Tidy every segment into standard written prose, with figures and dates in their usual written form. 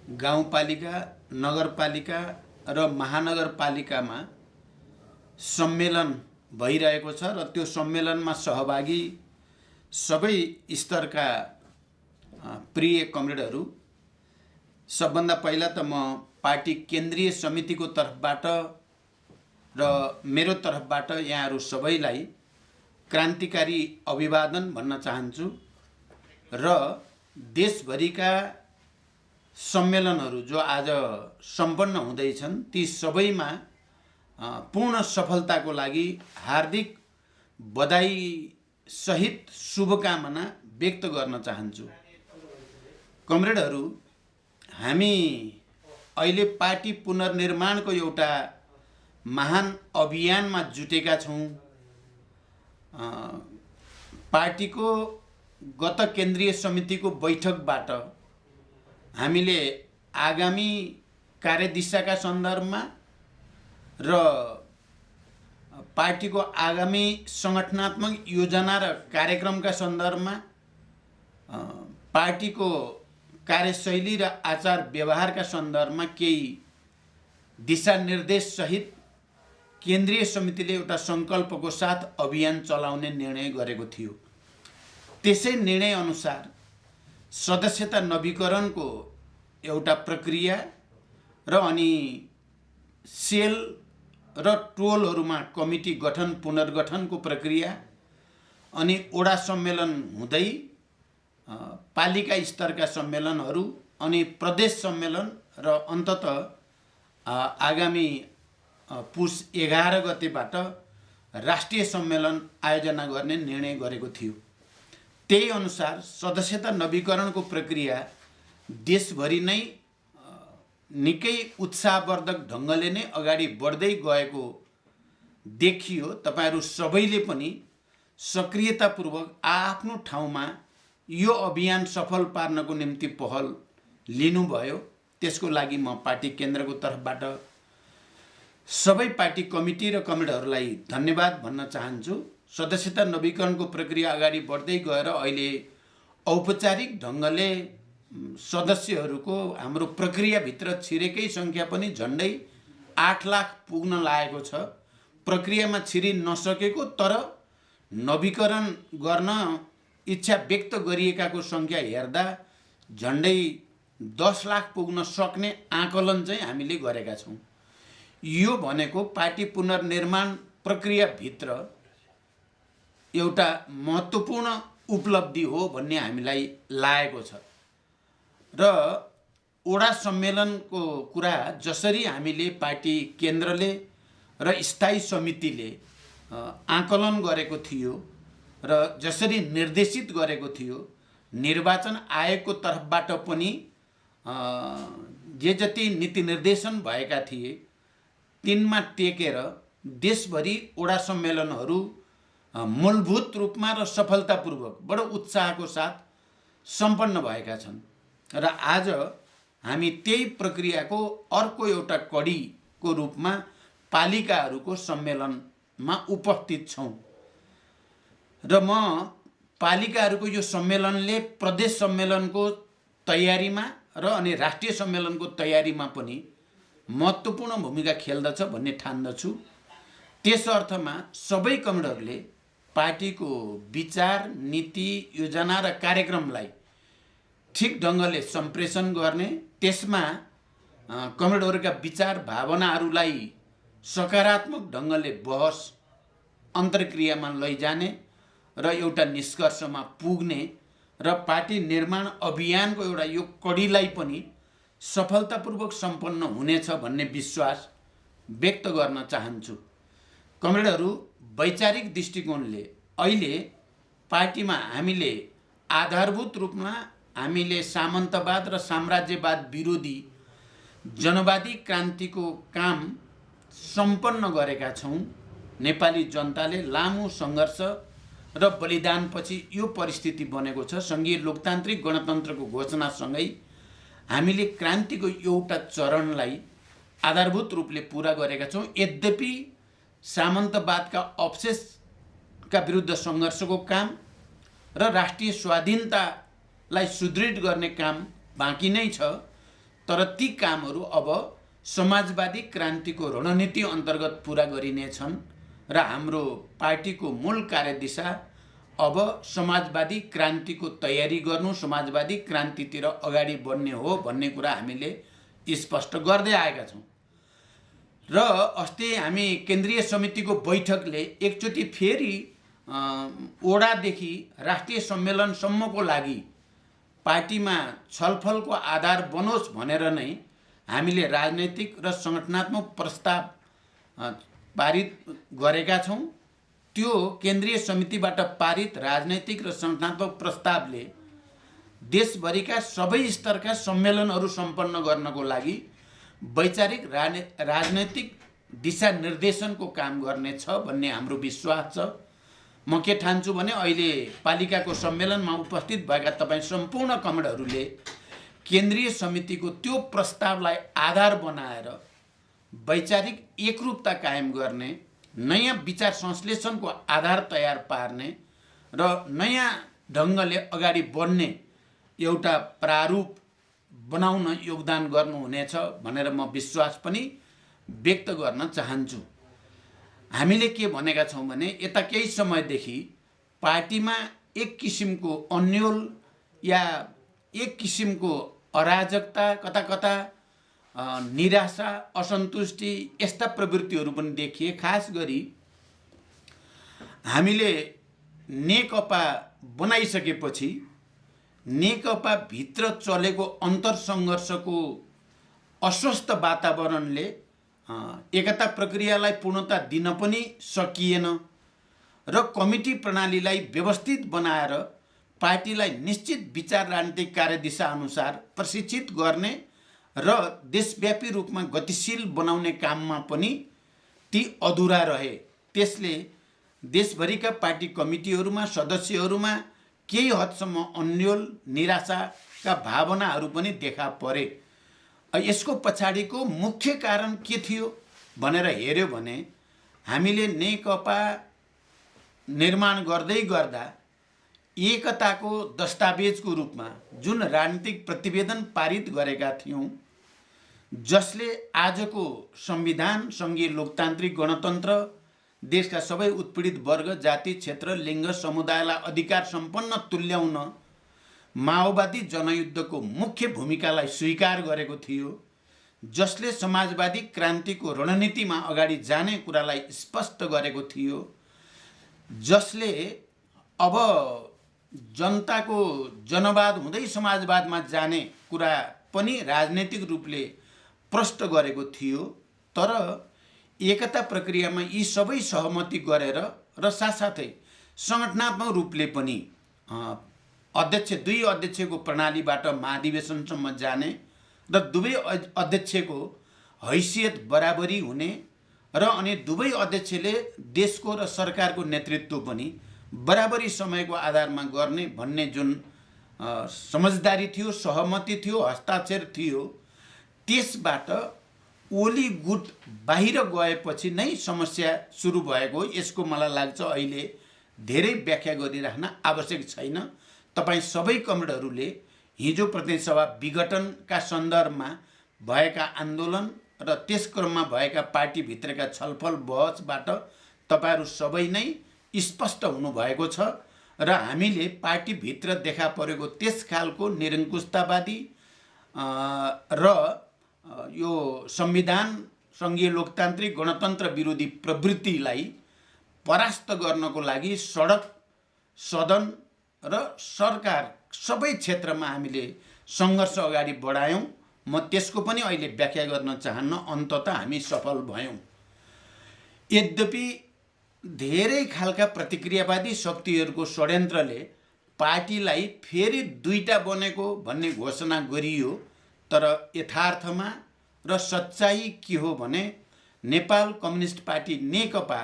गाउँपालिका, नगरपालिका र महानगरपालिकामा सम्मेलन भइरहेको छ र त्यो सम्मेलनमा सहभागी सबै स्तरका प्रिय कमरेडहरू, सबभन्दा पहिला त म पार्टी केन्द्रीय समितिको तर्फबाट र मेरो तर्फबाट यहाँहरू सबैलाई क्रान्तिकारी अभिवादन भन्न चाहन्छु र देशभरिका सम्मेलनहरू जो आज सम्पन्न हुँदैछन् ती सबैमा पूर्ण सफलताको लागि हार्दिक बधाई सहित शुभकामना व्यक्त गर्न चाहन्छु। कमरेडहरू, हामी अहिले पार्टी पुनर्निर्माणको एउटा महान अभियानमा जुटेका छौँ। पार्टीको गत केन्द्रीय समितिको बैठकबाट हामीले आगामी कार्यदिशाका सन्दर्भमा र पार्टीको आगामी सङ्गठनात्मक योजना र कार्यक्रमका सन्दर्भमा पार्टीको कार्यशैली र आचार व्यवहारका सन्दर्भमा केही दिशानिर्देश सहित केन्द्रीय समितिले एउटा सङ्कल्पको साथ अभियान चलाउने निर्णय गरेको थियो। त्यसै निर्णय अनुसार सदस्यता नवीकरणको एउटा प्रक्रिया र अनि सेल र टोलहरूमा कमिटी गठन पुनर्गठनको प्रक्रिया अनि वडा सम्मेलन हुँदै पालिका स्तरका सम्मेलनहरू अनि प्रदेश सम्मेलन र अन्ततः आगामी पुस 11 गतेबाट राष्ट्रिय सम्मेलन आयोजना गर्ने निर्णय गरेको थियो। त्यही अनुसार सदस्यता नवीकरणको प्रक्रिया देशभरि नै निकै उत्साहवर्धक ढङ्गले नै अगाडि बढ्दै गएको देखियो। तपाईहरू सबैले पनि सक्रियतापूर्वक आफ्नो ठाउँमा यो अभियान सफल पार्नको निम्ति पहल लिनुभयो। त्यसको लागि म पार्टी केन्द्रको तर्फबाट सबै पार्टी कमिटी र कमरेडहरूलाई धन्यवाद भन्न चाहन्छु। सदस्यता नवीकरणको प्रक्रिया अगाडि बढ्दै गएर अहिले औपचारिक ढङ्गले सदस्यहरूको हाम्रो प्रक्रियाभित्र छिरेकै सङ्ख्या पनि झन्डै 8 लाख पुग्न लागेको छ। प्रक्रियामा छिरिन नसकेको तर नवीकरण गर्न इच्छा व्यक्त गरिएकाको सङ्ख्या हेर्दा झन्डै 10 लाख पुग्न सक्ने आकलन चाहिँ हामीले गरेका छौँ। यो भनेको पार्टी पुनर्निर्माण प्रक्रियाभित्र एउटा महत्त्वपूर्ण उपलब्धि हो भन्ने हामीलाई लागेको छ र वडा सम्मेलनको कुरा जसरी हामीले पार्टी केन्द्रले र स्थायी समितिले आकलन गरेको थियो र जसरी निर्देशित गरेको थियो, निर्वाचन आयोगको तर्फबाट पनि जे जति नीति निर्देशन भएका थिए तिनमा टेकेर देशभरि वडा सम्मेलनहरू मूलभूत रूपमा र सफलतापूर्वक बडो उत्साहको साथ सम्पन्न भएका छन् र आज हामी त्यही प्रक्रियाको अर्को एउटा कडीको रूपमा पालिकाहरूको सम्मेलनमा उपस्थित छौँ र म पालिकाहरूको यो सम्मेलनले प्रदेश सम्मेलनको तयारीमा र अनि राष्ट्रिय सम्मेलनको तयारीमा पनि महत्त्वपूर्ण भूमिका खेल्दछ भन्ने ठान्दछु। त्यस अर्थमा सबै कमरेडहरूले पार्टीको विचार, नीति, योजना र कार्यक्रमलाई ठिक ढङ्गले सम्प्रेषण गर्ने, त्यसमा कमरेडहरूका विचार भावनाहरूलाई सकारात्मक ढङ्गले बहस अन्तर्क्रियामा लैजाने र एउटा निष्कर्षमा पुग्ने र पार्टी निर्माण अभियानको एउटा यो कडीलाई पनि सफलतापूर्वक सम्पन्न हुनेछ भन्ने विश्वास व्यक्त गर्न चाहन्छु। कमरेडहरू, वैचारिक दृष्टिकोणले अहिले पार्टीमा हामीले आधारभूत रूपमा हामीले सामन्तवाद र साम्राज्यवाद विरोधी जनवादी क्रान्तिको काम सम्पन्न गरेका छौँ। नेपाली जनताले लामो सङ्घर्ष र बलिदानपछि यो परिस्थिति बनेको छ। सङ्घीय लोकतान्त्रिक गणतन्त्रको घोषणासँगै हामीले क्रान्तिको एउटा चरणलाई आधारभूत रूपले पूरा गरेका छौँ। यद्यपि सामन्तवादका अवशेषका विरुद्ध सङ्घर्षको काम र राष्ट्रिय स्वाधीनतालाई सुदृढ गर्ने काम बाँकी नै छ। तर ती कामहरू अब समाजवादी क्रान्तिको रणनीति अन्तर्गत पुरा गरिनेछन् र हाम्रो पार्टीको मूल कार्यदिशा अब समाजवादी क्रान्तिको तयारी गर्नु, समाजवादी क्रान्तितिर अगाडि बढ्ने हो भन्ने कुरा हामीले स्पष्ट गर्दै आएका छौँ। र अस्ति हामी केन्द्रीय समितिको बैठकले एकचोटि फेरि ओडादेखि राष्ट्रिय सम्मेलनसम्मको लागि पार्टीमा छलफलको आधार बनोस् भनेर नै हामीले राजनैतिक र सङ्गठनात्मक प्रस्ताव पारित गरेका छौँ। त्यो केन्द्रीय समितिबाट पारित राजनैतिक र सङ्गठनात्मक प्रस्तावले देशभरिका सबै स्तरका सम्मेलनहरू सम्पन्न गर्नको लागि वैचारिक राजनैतिक दिशानिर्देशनको काम गर्नेछ भन्ने हाम्रो विश्वास छ। म के ठान्छु भने अहिले पालिकाको सम्मेलनमा उपस्थित भएका तपाईँ सम्पूर्ण कमरेडहरूले केन्द्रीय समितिको त्यो प्रस्तावलाई आधार बनाएर वैचारिक एकरूपता कायम गर्ने, नयाँ विचार संश्लेषणको आधार तयार पार्ने र नयाँ ढङ्गले अगाडि बढ्ने एउटा प्रारूप बनाउन योगदान गर्नुहुनेछ भनेर म विश्वास पनि व्यक्त गर्न चाहन्छु। हामीले के भनेका छौँ भने यता केही समयदेखि पार्टीमा एक किसिमको अन्यल या एक किसिमको अराजकता, कता कता निराशा, असन्तुष्टि यस्ता प्रवृत्तिहरू पनि देखिए। खास गरी हामीले नेकपा बनाइसकेपछि नेकपा भित्र चलेको अन्तरसङ्घर्षको अस्वस्थ वातावरणले एकता प्रक्रियालाई पूर्णता दिन पनि सकिएन र कमिटी प्रणालीलाई व्यवस्थित बनाएर पार्टीलाई निश्चित विचार राजनीतिक कार्यदिशा अनुसार प्रशिक्षित गर्ने र देशव्यापी रूपमा गतिशील बनाउने काममा पनि ती अधुरा रहे। त्यसले देशभरिका पार्टी कमिटीहरूमा सदस्यहरूमा केही हदसम्म अन्यल, निराशाका भावनाहरू पनि देखा परे। यसको पछाडिको मुख्य कारण के थियो भनेर हेर्यो भने हामीले नेकपा निर्माण गर्दै गर्दा एकताको दस्तावेजको रूपमा जुन राजनीतिक प्रतिवेदन पारित गरेका थियौँ, जसले आजको संविधान, सङ्घीय लोकतान्त्रिक गणतन्त्र, देशका सबै उत्पीडित वर्ग, जाति, क्षेत्र, लिङ्ग, समुदायलाई अधिकार सम्पन्न तुल्याउन माओवादी जनयुद्धको मुख्य भूमिकालाई स्वीकार गरेको थियो, जसले समाजवादी क्रान्तिको रणनीतिमा अगाडि जाने कुरालाई स्पष्ट गरेको थियो, जसले अब जनताको जनवाद हुँदै समाजवादमा जाने कुरा पनि राजनैतिक रूपले प्रष्ट गरेको थियो। तर एकता प्रक्रियामा यी सबै सहमति गरेर र साथसाथै सङ्गठनात्मक रूपले पनि दुई अध्यक्षको प्रणालीबाट महाधिवेशनसम्म जाने र दुवै अध्यक्षको हैसियत बराबरी हुने र अनि दुवै अध्यक्षले देशको र सरकारको नेतृत्व पनि बराबरी समयको आधारमा गर्ने भन्ने जुन समझदारी थियो, सहमति थियो, हस्ताक्षर थियो, त्यसबाट ओली गुट बाहिर गएपछि नै समस्या सुरु भएको। यसको मलाई लाग्छ अहिले धेरै व्याख्या गरिराख्न आवश्यक छैन। तपाईँ सबै कमरेडहरूले हिजो प्रतिनिधि सभा विघटनका सन्दर्भमा भएका आन्दोलन र त्यस क्रममा भएका पार्टीभित्रका छलफल बहसबाट तपाईँहरू सबै नै स्पष्ट हुनुभएको छ र हामीले पार्टीभित्र देखा परेको त्यस खालको निरङ्कुशतावादी र यो संविधान, सङ्घीय लोकतान्त्रिक गणतन्त्र विरोधी प्रवृत्तिलाई परास्त गर्नको लागि सडक, सदन र सरकार सबै क्षेत्रमा हामीले सङ्घर्ष अगाडि बढायौँ। म त्यसको पनि अहिले व्याख्या गर्न चाहन्न। अन्ततः हामी सफल भयौँ। यद्यपि धेरै खालका प्रतिक्रियावादी शक्तिहरूको षड्यन्त्रले पार्टीलाई फेरि दुईटा बनेको भन्ने घोषणा गरियो, तर यथार्थमा र सच्चाइ के हो भने नेपाल कम्युनिस्ट पार्टी नेकपा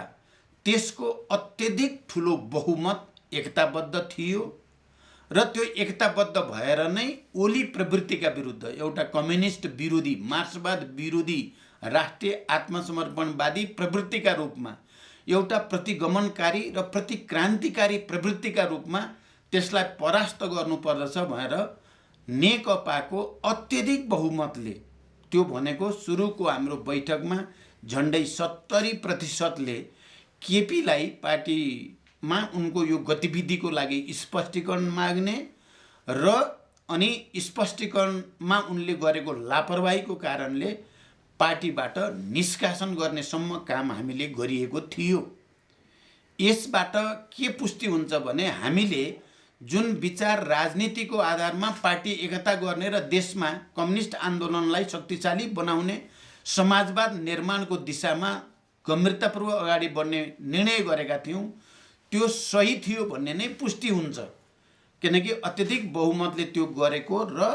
त्यसको अत्यधिक ठुलो बहुमत एकताबद्ध थियो र त्यो एकताबद्ध भएर नै ओली प्रवृत्तिका विरुद्ध एउटा कम्युनिस्ट विरोधी, मार्क्सवाद विरोधी, राष्ट्रिय आत्मसमर्पणवादी प्रवृत्तिका रूपमा, एउटा प्रतिगमनकारी र प्रतिक्रान्तिकारी प्रवृत्तिका रूपमा त्यसलाई परास्त गर्नुपर्दछ भनेर नेकपाको अत्यधिक बहुमतले, त्यो भनेको सुरुको हाम्रो बैठकमा झन्डै 70% केपीलाई पार्टीमा उनको यो गतिविधिको लागि स्पष्टीकरण माग्ने र अनि स्पष्टीकरणमा उनले गरेको लापरवाहीको कारणले पार्टीबाट निष्कासन गर्नेसम्म काम हामीले गरिएको थियो। यसबाट के पुष्टि हुन्छ भने हामीले जुन विचार राजनीतिको आधारमा पार्टी एकता गर्ने र देशमा कम्युनिस्ट आन्दोलनलाई शक्तिशाली बनाउने समाजवाद निर्माणको दिशामा गम्भीरतापूर्वक अगाडि बढ्ने निर्णय गरेका थियौँ, त्यो सही थियो भन्ने नै पुष्टि हुन्छ। किनकि अत्यधिक बहुमतले त्यो गरेको र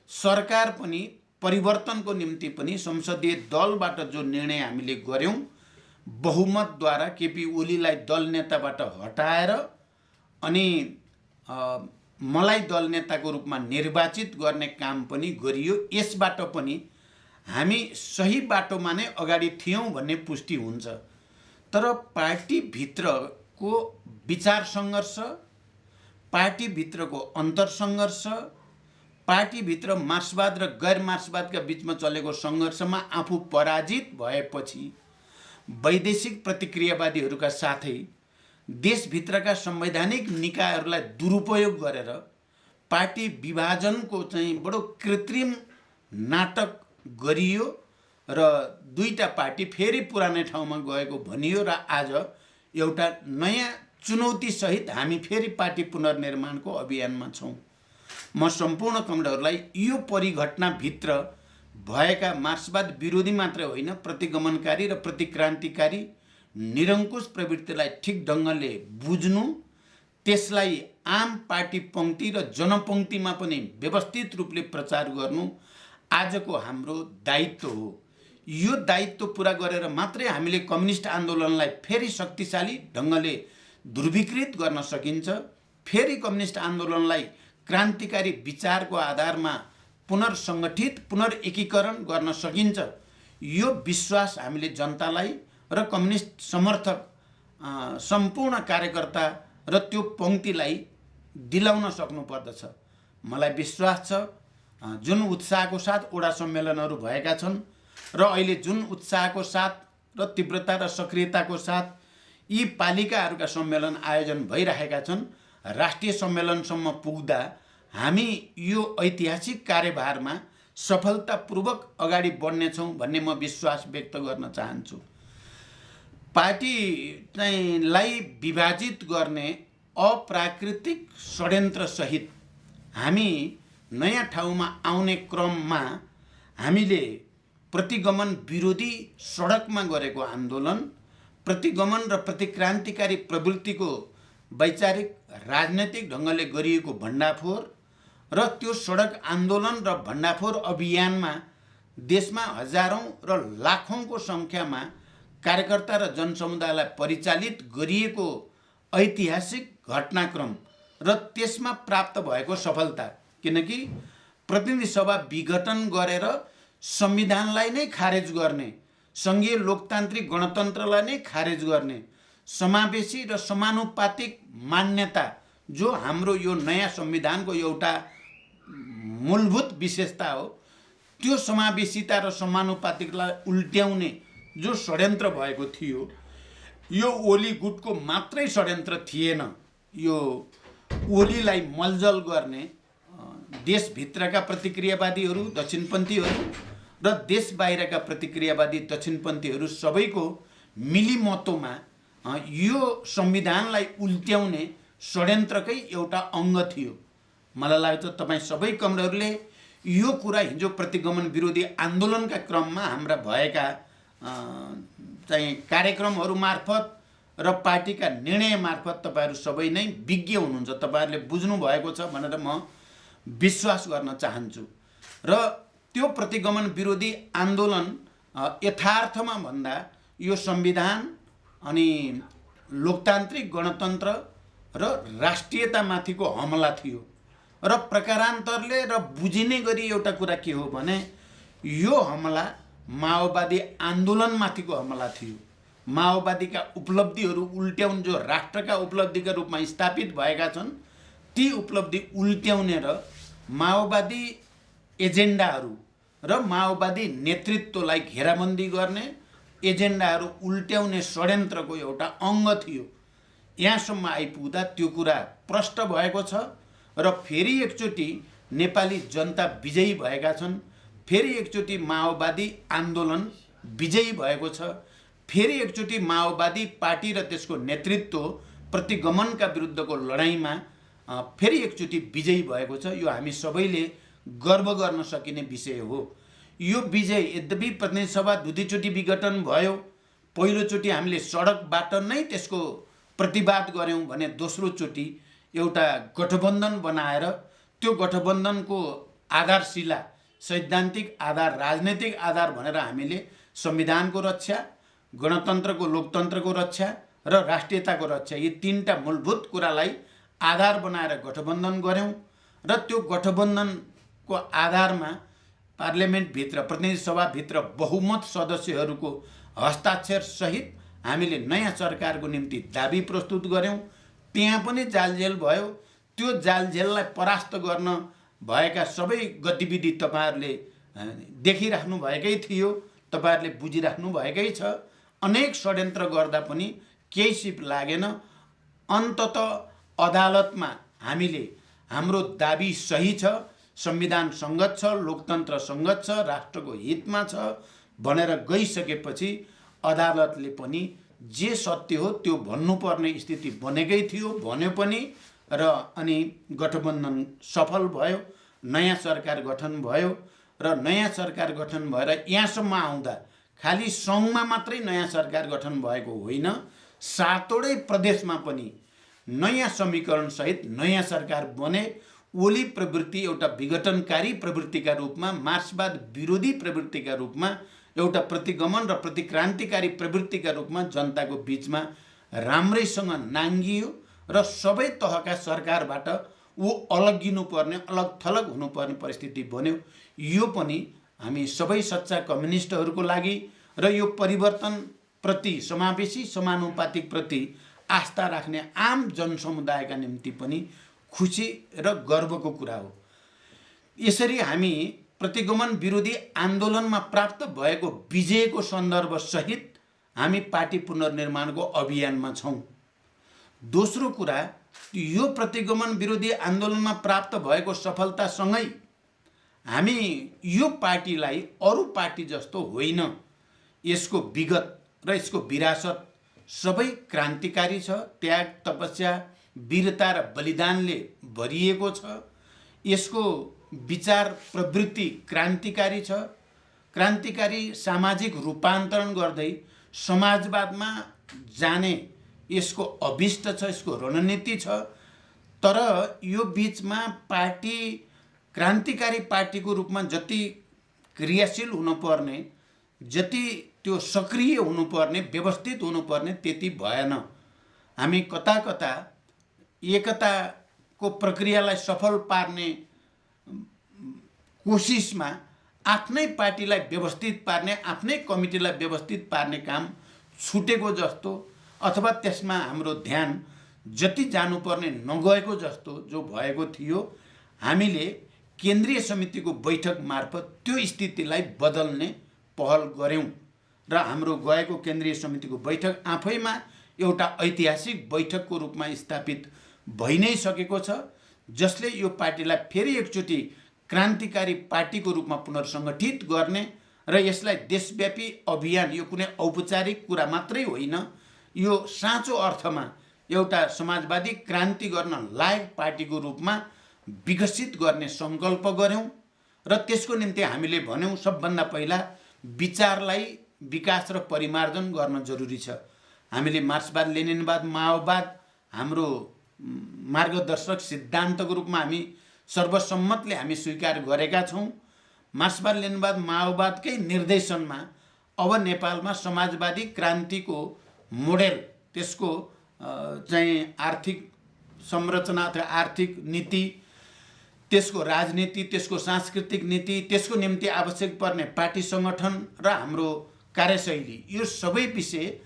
सरकार पनि परिवर्तनको निम्ति पनि संसदीय दलबाट जो निर्णय हामीले गर्यौँ, बहुमतद्वारा केपी ओलीलाई दल नेताबाट हटाएर अनि मलाई दल नेताको रूपमा निर्वाचित गर्ने काम पनि गरियो। यसबाट पनि हामी सही बाटोमा नै अगाडि थियौँ भन्ने पुष्टि हुन्छ। तर पार्टीभित्रको विचार सङ्घर्ष, पार्टीभित्रको अन्तरसङ्घर्ष, पार्टीभित्र मार्क्सवाद र गैर मार्क्सवादका बिचमा चलेको सङ्घर्षमा आफू पराजित भएपछि वैदेशिक प्रतिक्रियावादीहरूका साथै देशभित्रका संवैधानिक निकायहरूलाई दुरुपयोग गरेर पार्टी विभाजनको चाहिँ बडो कृत्रिम नाटक गरियो र दुईटा पार्टी फेरि पुरानै ठाउँमा गएको भनियो र आज एउटा नयाँ चुनौतीसहित हामी फेरि पार्टी पुनर्निर्माणको अभियानमा छौँ। म सम्पूर्ण कमरेडहरूलाई यो परिघटनाभित्र भएका मार्क्सवाद विरोधी मात्रै होइन, प्रतिगमनकारी र प्रतिक्रान्तिकारी निरङ्कुश प्रवृत्तिलाई ठिक ढङ्गले बुझ्नु, त्यसलाई आम पार्टी पङ्क्ति र जनपङ्क्तिमा पनि व्यवस्थित रूपले प्रचार गर्नु आजको हाम्रो दायित्व हो। यो दायित्व पुरा गरेर मात्रै हामीले कम्युनिस्ट आन्दोलनलाई फेरि शक्तिशाली ढङ्गले ध्रुवीकृत गर्न सकिन्छ, फेरि कम्युनिस्ट आन्दोलनलाई क्रान्तिकारी विचारको आधारमा पुनर्सङ्गठित पुनर्एकीकरण गर्न सकिन्छ। यो विश्वास हामीले जनतालाई र कम्युनिस्ट समर्थक सम्पूर्ण कार्यकर्ता र त्यो पङ्क्तिलाई दिलाउन सक्नुपर्दछ। मलाई विश्वास छ जुन उत्साहको साथ वडा सम्मेलनहरू भएका छन् र अहिले जुन उत्साहको साथ र तीव्रता र सक्रियताको साथ यी पालिकाहरूका सम्मेलन आयोजन भइरहेका छन्, राष्ट्रिय सम्मेलनसम्म पुग्दा हामी यो ऐतिहासिक कार्यभारमा सफलतापूर्वक अगाडि बढ्नेछौँ भन्ने म विश्वास व्यक्त गर्न चाहन्छु। पार्टी लाई विभाजित गर्ने अप्राकृतिक षड्यन्त्रसहित हामी नयाँ ठाउँमा आउने क्रममा हामीले प्रतिगमन विरोधी सडकमा गरेको आन्दोलन, प्रतिगमन र प्रतिक्रान्तिकारी प्रवृत्तिको वैचारिक राजनैतिक ढङ्गले गरिएको भण्डाफोर र त्यो सडक आन्दोलन र भण्डाफोर अभियानमा देशमा हजारौं र लाखौंको सङ्ख्यामा कार्यकर्ता र जनसमुदायलाई परिचालित गरिएको ऐतिहासिक घटनाक्रम र त्यसमा प्राप्त भएको सफलता, किनकि प्रतिनिधि सभा विघटन गरेर संविधानलाई नै खारेज गर्ने, सङ्घीय लोकतान्त्रिक गणतन्त्रलाई नै खारेज गर्ने, समावेशी र समानुपातिक मान्यता जो हाम्रो यो नयाँ संविधानको एउटा मूलभूत विशेषता हो, त्यो समावेशिता र समानुपातिकलाई उल्ट्याउने जो षड्यन्त्र भएको थियो, यो ओली गुटको मात्रै षड्यन्त्र थिएन। यो ओलीलाई मलजल गर्ने देशभित्रका प्रतिक्रियावादीहरू, दक्षिणपन्थीहरू र देश बाहिरका प्रतिक्रियावादी दक्षिणपन्थीहरू सबैको मिलिमतोमा यो संविधानलाई उल्ट्याउने षड्यन्त्रकै एउटा अङ्ग थियो। मलाई लाग्छ तपाईँ सबै कमरेडहरूले यो कुरा हिजो प्रतिगमन विरोधी आन्दोलनका क्रममा हाम्रा भएका चाहिँ कार्यक्रमहरू मार्फत र पार्टीका निर्णय मार्फत तपाईँहरू सबै नै विज्ञ हुनुहुन्छ, तपाईँहरूले बुझ्नु भएको छ भनेर म विश्वास गर्न चाहन्छु। र त्यो प्रतिगमन विरोधी आन्दोलन यथार्थमा भन्दा यो संविधान अनि लोकतान्त्रिक गणतन्त्र र राष्ट्रियतामाथिको हमला थियो र प्रकारान्तरले र बुझिने गरी एउटा कुरा के हो भने यो हमला माओवादी आन्दोलनमाथिको हमला थियो। माओवादीका उपलब्धिहरू उल्ट्याउने जो राष्ट्रका उपलब्धिका रूपमा स्थापित भएका छन् ती उपलब्धि उल्ट्याउने र माओवादी एजेन्डाहरू र माओवादी नेतृत्वलाई घेराबन्दी गर्ने एजेन्डाहरू उल्ट्याउने षड्यन्त्रको एउटा अङ्ग थियो। यहाँसम्म आइपुग्दा त्यो कुरा प्रष्ट भएको छ र फेरि एकचोटि नेपाली जनता विजयी भएका छन्। फेरि एकचोटि माओवादी आन्दोलन विजयी भएको छ। फेरि एकचोटि माओवादी पार्टी र त्यसको नेतृत्व प्रतिगमनका विरुद्धको लडाइँमा फेरि एकचोटि विजयी भएको छ। यो हामी सबैले गर्व गर्न सकिने विषय हो। यो विजय यद्यपि प्रतिनिधि सभा दुईचोटि विघटन भयो, पहिलोचोटि हामीले सडकबाट नै त्यसको प्रतिवाद गऱ्यौँ भने दोस्रोचोटि एउटा गठबन्धन बनाएर त्यो गठबन्धनको आधारशिला सैद्धान्तिक आधार, राजनैतिक आधार भनेर हामीले संविधानको रक्षा, गणतन्त्रको लोकतन्त्रको रक्षा र राष्ट्रियताको रक्षा, यी तीनटा मूलभूत कुरालाई आधार बनाएर गठबन्धन गऱ्यौँ र त्यो गठबन्धनको आधारमा पार्लियामेन्टभित्र, प्रतिनिधि सभाभित्र बहुमत सदस्यहरूको हस्ताक्षर सहित हामीले नयाँ सरकारको निम्ति दाबी प्रस्तुत गऱ्यौँ। त्यहाँ पनि जालझेल भयो। त्यो जालझेललाई परास्त गर्न भएका सबै गतिविधि तपाईहरूले देखिराख्नु भएकै थियो, तपाईहरूले बुझिराख्नु भएकै छ। अनेक षड्यन्त्र गर्दा पनि केही सिप लागेन। अन्ततः अदालतमा हामीले हाम्रो दाबी सही छ, संविधान सङ्गत छ, लोकतन्त्र सङ्गत छ, राष्ट्रको हितमा छ भनेर गइसकेपछि अदालतले पनि जे सत्य हो त्यो भन्नुपर्ने स्थिति बनेकै थियो, भन्यो पनि र अनि गठबन्धन सफल भयो, नयाँ सरकार गठन भयो र नयाँ सरकार गठन भएर यहाँसम्म आउँदा खालि सङ्घमा मात्रै नयाँ सरकार गठन भएको होइन, 7वटै प्रदेशमा पनि नयाँ समीकरण सहित नयाँ सरकार बने। ओली प्रवृत्ति एउटा विघटनकारी प्रवृत्तिका रूपमा, मार्क्सवाद विरोधी प्रवृत्तिका रूपमा, एउटा प्रतिगमन र प्रतिक्रान्तिकारी प्रवृत्तिका रूपमा जनताको बीचमा राम्रैसँग नाङ्गियो र सबै तहका सरकारबाट ऊ अलग्गिनुपर्ने, अलग थलग हुनुपर्ने परिस्थिति बन्यो। यो पनि हामी सबै सच्चा कम्युनिस्टहरूको लागि र यो परिवर्तनप्रति, समावेशी समानुपातिक प्रति आस्था राख्ने आम जनसमुदायका निम्ति पनि खुसी र गर्वको कुरा हो। यसरी हामी प्रतिगमन विरोधी आन्दोलनमा प्राप्त भएको विजयको सन्दर्भ सहित हामी पार्टी पुनर्निर्माणको अभियानमा छौँ। दोस्रो कुरा, यो प्रतिगमन विरोधी आन्दोलनमा प्राप्त भएको सफलतासँगै हामी यो पार्टीलाई अरू पार्टी जस्तो होइन, यसको विगत र यसको विरासत सबै क्रान्तिकारी छ, त्याग, तपस्या, वीरता र बलिदानले भरिएको छ। यसको विचार प्रवृत्ति क्रान्तिकारी छ। क्रान्तिकारी सामाजिक रूपान्तरण गर्दै समाजवादमा जाने यसको अभिष्ट छ, यसको रणनीति छ। तर यो बीचमा पार्टी क्रान्तिकारी पार्टीको रूपमा जति क्रियाशील हुनुपर्ने, जति त्यो सक्रिय हुनुपर्ने, व्यवस्थित हुनुपर्ने त्यति भएन। हामी कता कता एकताको प्रक्रियालाई सफल पार्ने कोसिसमा आफ्नै पार्टीलाई व्यवस्थित पार्ने, आफ्नै कमिटीलाई व्यवस्थित पार्ने काम छुटेको जस्तो, अथवा त्यसमा हाम्रो ध्यान जति जानुपर्ने नगएको जस्तो जो भएको थियो, हामीले केन्द्रीय समितिको बैठक मार्फत त्यो स्थितिलाई बदल्ने पहल गऱ्यौँ र हाम्रो गएको केन्द्रीय समितिको बैठक आफैमा एउटा ऐतिहासिक बैठकको रूपमा स्थापित भइ नै सकेको छ, जसले यो पार्टीलाई फेरि एकचोटि क्रान्तिकारी पार्टीको रूपमा पुनर्सङ्गठित गर्ने र यसलाई देशव्यापी अभियान, यो कुनै औपचारिक कुरा मात्रै होइन, यो साँचो अर्थमा एउटा समाजवादी क्रान्ति गर्न लायक पार्टीको रूपमा विकसित गर्ने सङ्कल्प गऱ्यौँ र त्यसको निम्ति हामीले भन्यौँ सबभन्दा पहिला विचारलाई विकास र परिमार्जन गर्न जरुरी छ। हामीले मार्क्सवाद, लेनिनवाद, माओवाद हाम्रो मार्गदर्शक सिद्धान्तको रूपमा हामी सर्वसम्मतले हामी स्वीकार गरेका छौँ। मार्क्सवाद, लेनिनवाद, माओवादकै निर्देशनमा अब नेपालमा समाजवादी क्रान्तिको मोडेल, त्यसको चाहिँ आर्थिक संरचना अथवा आर्थिक नीति, त्यसको राजनीति, त्यसको सांस्कृतिक नीति, त्यसको निम्ति आवश्यक पर्ने पार्टी सङ्गठन र हाम्रो कार्यशैली, यो सबै विषय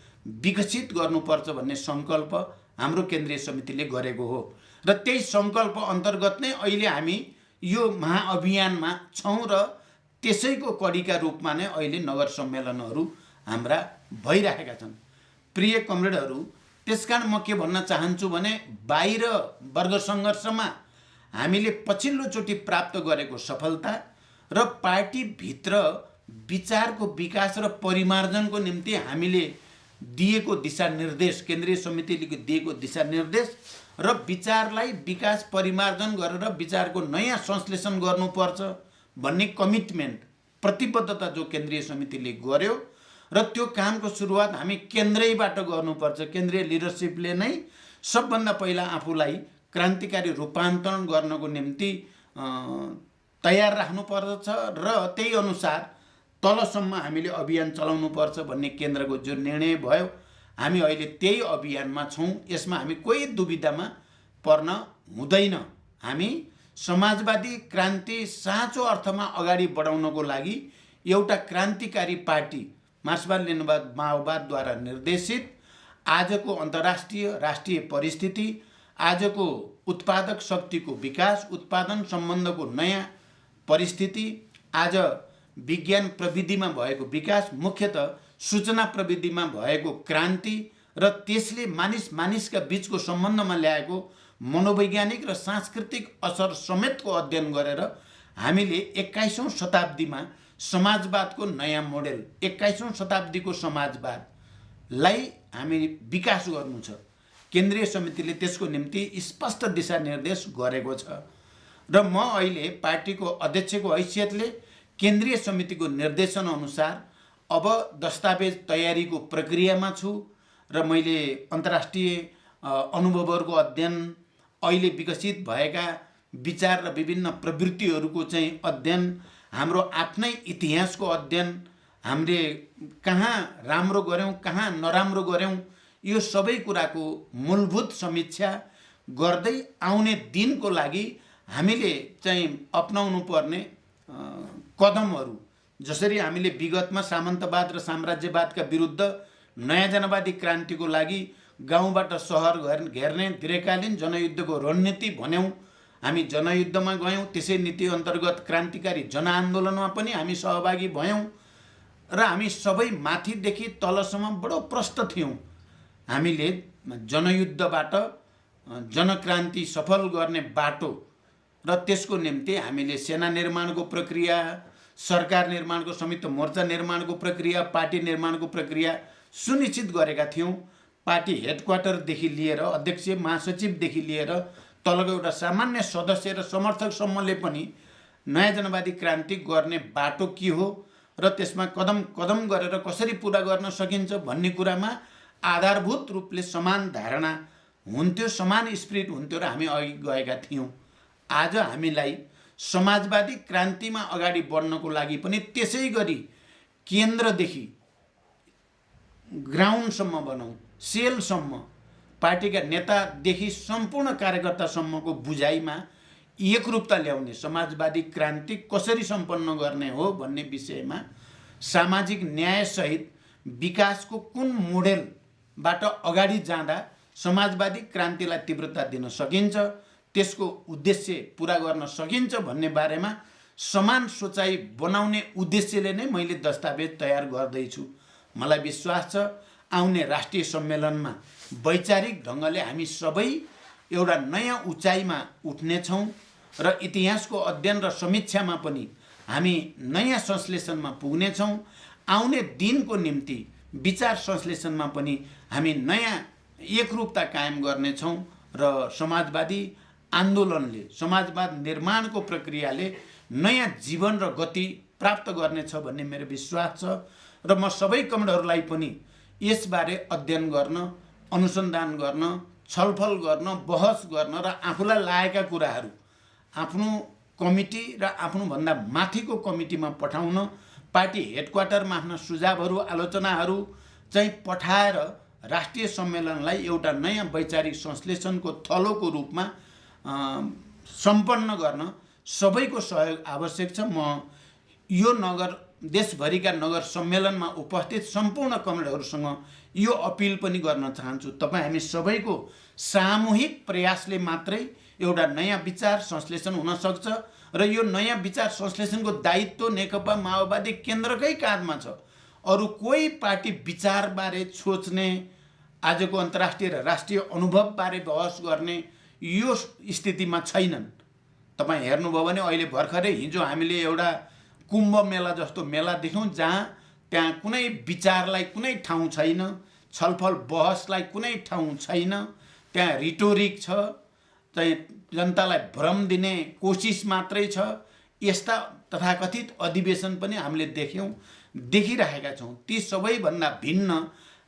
विकसित गर्नुपर्छ भन्ने सङ्कल्प हाम्रो केन्द्रीय समितिले गरेको हो र त्यही सङ्कल्प अन्तर्गत नै अहिले हामी यो महाअभियानमा छौँ र त्यसैको कडीका रूपमा नै अहिले नगर सम्मेलनहरू हाम्रा भइरहेका छन्। प्रिय कमरेडहरू, त्यसकारण म के भन्न चाहन्छु भने बाहिर वर्ग सङ्घर्षमा हामीले पछिल्लोचोटि प्राप्त गरेको सफलता र पार्टीभित्र विचारको विकास र परिमार्जनको निम्ति हामीले दिएको दिशानिर्देश, केन्द्रीय समितिले दिएको दिशानिर्देश र विचारलाई विकास परिमार्जन गरेर विचारको नयाँ संश्लेषण गर्नुपर्छ भन्ने कमिटमेन्ट, प्रतिबद्धता जो केन्द्रीय समितिले गर्यो र त्यो कामको सुरुवात हामी केन्द्रैबाट गर्नुपर्छ। केन्द्रीय लिडरसिपले नै सबभन्दा पहिला आफूलाई क्रान्तिकारी रूपान्तरण गर्नको निम्ति तयार राख्नुपर्दछ र त्यही अनुसार तलसम्म हामीले अभियान चलाउनुपर्छ भन्ने केन्द्रको जो निर्णय भयो, हामी अहिले त्यही अभियानमा छौँ। यसमा हामी कोही दुविधामा पर्न हुँदैन। हामी समाजवादी क्रान्ति साँचो अर्थमा अगाडि बढाउनको लागि एउटा क्रान्तिकारी पार्टी मार्क्सवाद लेनिनवाद माओवादद्वारा निर्देशित आजको अन्तर्राष्ट्रिय राष्ट्रिय परिस्थिति, आजको उत्पादक शक्तिको विकास, उत्पादन सम्बन्धको नयाँ परिस्थिति, आज विज्ञान प्रविधिमा भएको विकास, मुख्यतः सूचना प्रविधिमा भएको क्रान्ति र त्यसले मानिसका बीचको सम्बन्धमा ल्याएको मनोवैज्ञानिक र सांस्कृतिक असर समेतको अध्ययन गरेर हामीले 21औं शताब्दीमा समाजवादको नयाँ मोडेल, 21औं शताब्दीको समाजवादलाई हामी विकास गर्नु छ। केन्द्रीय समितिले त्यसको निम्ति स्पष्ट दिशानिर्देश गरेको छ र म अहिले पार्टीको अध्यक्षको हैसियतले केन्द्रीय समितिको निर्देशन अनुसार अब दस्तावेज तयारीको प्रक्रियामा छु र मैले अन्तर्राष्ट्रिय अनुभवहरूको अध्ययन, अहिले विकसित भएका विचार र विभिन्न प्रवृत्तिहरूको चाहिँ अध्ययन, हाम्रो आफ्नै इतिहासको अध्ययन, हामीले कहाँ राम्रो गऱ्यौँ कहाँ नराम्रो गऱ्यौँ, यो सबै कुराको मूलभूत समीक्षा गर्दै आउने दिनको लागि हामीले चाहिँ अपनाउनु पर्ने कदमहरू, जसरी हामीले विगतमा सामन्तवाद र साम्राज्यवादका विरुद्ध नयाँ जनवादी क्रान्तिको लागि गाउँबाट सहर घेर्ने दीर्घकालीन जनयुद्धको रणनीति भन्यौँ, हामी जनयुद्धमा गयौँ। त्यसै नीति अन्तर्गत क्रान्तिकारी जनआन्दोलनमा पनि हामी सहभागी भयौँ र हामी सबै माथिदेखि तलसम्म बडो प्रष्ट थियौँ। हामीले जनयुद्धबाट जनक्रान्ति सफल गर्ने बाटो र त्यसको निम्ति हामीले सेना निर्माणको प्रक्रिया, सरकार निर्माणको, संयुक्त मोर्चा निर्माणको प्रक्रिया, पार्टी निर्माणको प्रक्रिया सुनिश्चित गरेका थियौँ। पार्टी हेडक्वार्टरदेखि लिएर अध्यक्ष महासचिवदेखि लिएर तलको एउटा सामान्य सदस्य र समर्थकसम्मले पनि नयाँ जनवादी क्रान्ति गर्ने बाटो के हो र त्यसमा कदम कदम गरेर कसरी पुरा गर्न सकिन्छ भन्ने कुरामा आधारभूत रूपले समान धारणा हुन्थ्यो, समान स्पिरिट हुन्थ्यो र हामी अघि गएका थियौँ। आज हामीलाई समाजवादी क्रान्तिमा अगाडि बढ्नको लागि पनि त्यसै गरी केन्द्रदेखि ग्राउन्डसम्म भनौँ, सेलसम्म, पार्टीका नेतादेखि सम्पूर्ण कार्यकर्तासम्मको बुझाइमा एकरूपता ल्याउने, समाजवादी क्रान्ति कसरी सम्पन्न गर्ने हो भन्ने विषयमा सामाजिक न्यायसहित विकासको कुन मोडेलबाट अगाडि जाँदा समाजवादी क्रान्तिलाई तीव्रता दिन सकिन्छ, त्यसको उद्देश्य पुरा गर्न सकिन्छ भन्ने बारेमा समान सोचाइ बनाउने उद्देश्यले नै मैले दस्तावेज तयार गर्दैछु। मलाई विश्वास छ आउने राष्ट्रिय सम्मेलनमा वैचारिक ढङ्गले हामी सबै एउटा नयाँ उचाइमा उठ्नेछौँ र इतिहासको अध्ययन र समीक्षामा पनि हामी नयाँ संश्लेषणमा पुग्नेछौँ। आउने दिनको निम्ति विचार संश्लेषणमा पनि हामी नयाँ एकरूपता कायम गर्नेछौँ र समाजवादी आन्दोलनले, समाजवाद निर्माणको प्रक्रियाले नयाँ जीवन र गति प्राप्त गर्नेछ भन्ने मेरो विश्वास छ र म सबै कमरेडहरूलाई पनि यसबारे अध्ययन गर्न, अनुसन्धान गर्न, छलफल गर्न, बहस गर्न र आफूलाई लागेका कुराहरू आफ्नो कमिटी र आफ्नोभन्दा माथिको कमिटीमा पठाउन, पार्टी हेडक्वार्टरमा आफ्ना सुझावहरू, आलोचनाहरू चाहिँ पठाएर राष्ट्रिय सम्मेलनलाई एउटा नयाँ वैचारिक संश्लेषणको थलोको रूपमा सम्पन्न गर्न सबैको सहयोग आवश्यक छ। म यो नगर, देशभरिका नगर सम्मेलनमा उपस्थित सम्पूर्ण कमरेडहरूसँग यो अपिल पनि गर्न चाहन्छु, तपाईँ हामी सबैको सामूहिक प्रयासले मात्रै एउटा नयाँ विचार संश्लेषण हुन सक्छ र यो नयाँ विचार संश्लेषणको दायित्व नेकपा माओवादी केन्द्रकै काँधमा छ। अरू कोही पार्टी विचारबारे सोच्ने, आजको अन्तर्राष्ट्रिय र राष्ट्रिय अनुभवबारे बहस गर्ने यो स्थितिमा छैनन्। तपाईँ हेर्नुभयो भने अहिले भर्खरै हिजो हामीले एउटा कुम्भ मेला जस्तो मेला देख्यौँ, जहाँ त्यहाँ कुनै विचारलाई कुनै ठाउँ छैन, छलफल बहसलाई कुनै ठाउँ छैन। त्यहाँ रिटोरिक छ, चाहिँ जनतालाई भ्रम दिने कोसिस मात्रै छ। यस्ता तथाकथित अधिवेशन पनि हामीले देखिरहेका छौँ। ती सबैभन्दा भिन्न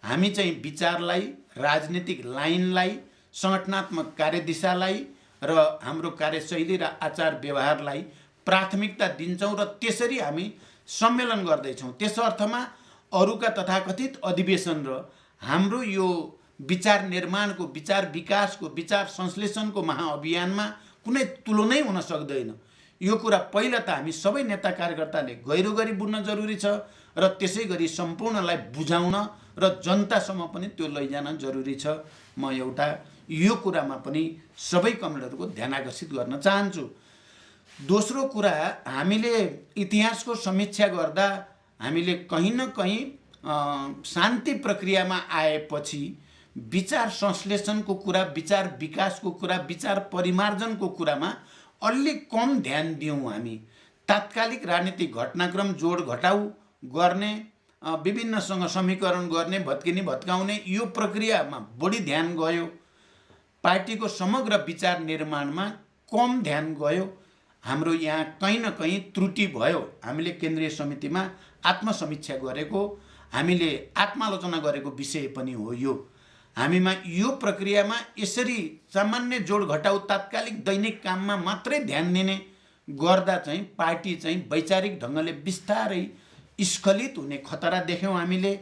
हामी चाहिँ विचारलाई, राजनीतिक लाइनलाई, सङ्गठनात्मक कार्यदिशालाई र हाम्रो कार्यशैली र आचार व्यवहारलाई प्राथमिकता दिन्छौँ र त्यसरी हामी सम्मेलन गर्दैछौँ। त्यस अर्थमा अरूका तथाकथित अधिवेशन र हाम्रो यो विचार निर्माणको, विचार विकासको, विचार संश्लेषणको महाअभियानमा कुनै तुलनै हुन सक्दैन। यो कुरा पहिला त हामी सबै नेता कार्यकर्ताले गहिरो गरी बुझ्न जरुरी छ र त्यसै गरी सम्पूर्णलाई बुझाउन र जनतासम्म पनि त्यो लैजान जरुरी छ। म एउटा यो कुरामा पनि सबै कमरेडहरूको ध्यान आकर्षित गर्न चाहन्छु। दोस्रो कुरा, हामीले इतिहासको समीक्षा गर्दा हामीले कहीँ न कहीँ शान्ति प्रक्रियामा आएपछि विचार संश्लेषणको कुरा, विचार विकासको कुरा, विचार परिमार्जनको कुरामा अलि कम ध्यान दियौँ। हामी तात्कालिक राजनीतिक घटनाक्रम जोड घटाउ गर्ने, विभिन्नसँग समीकरण गर्ने, भत्किने भत्काउने यो प्रक्रियामा बढी ध्यान गयो। पार्टीको समग्र विचार निर्माणमा कम ध्यान गयो। हाम्रो यहाँ कहीँ न कहीँ त्रुटि भयो। हामीले केन्द्रीय समितिमा आत्मसमीक्षा गरेको, हामीले आत्मालोचना गरेको विषय पनि हो यो। हामीमा यो प्रक्रियामा यसरी सामान्य जोड घटाउ, तात्कालिक दैनिक काममा मात्रै ध्यान दिने गर्दा चाहिँ पार्टी चाहिँ वैचारिक ढङ्गले बिस्तारै स्खलित हुने खतरा देख्यौँ। हामीले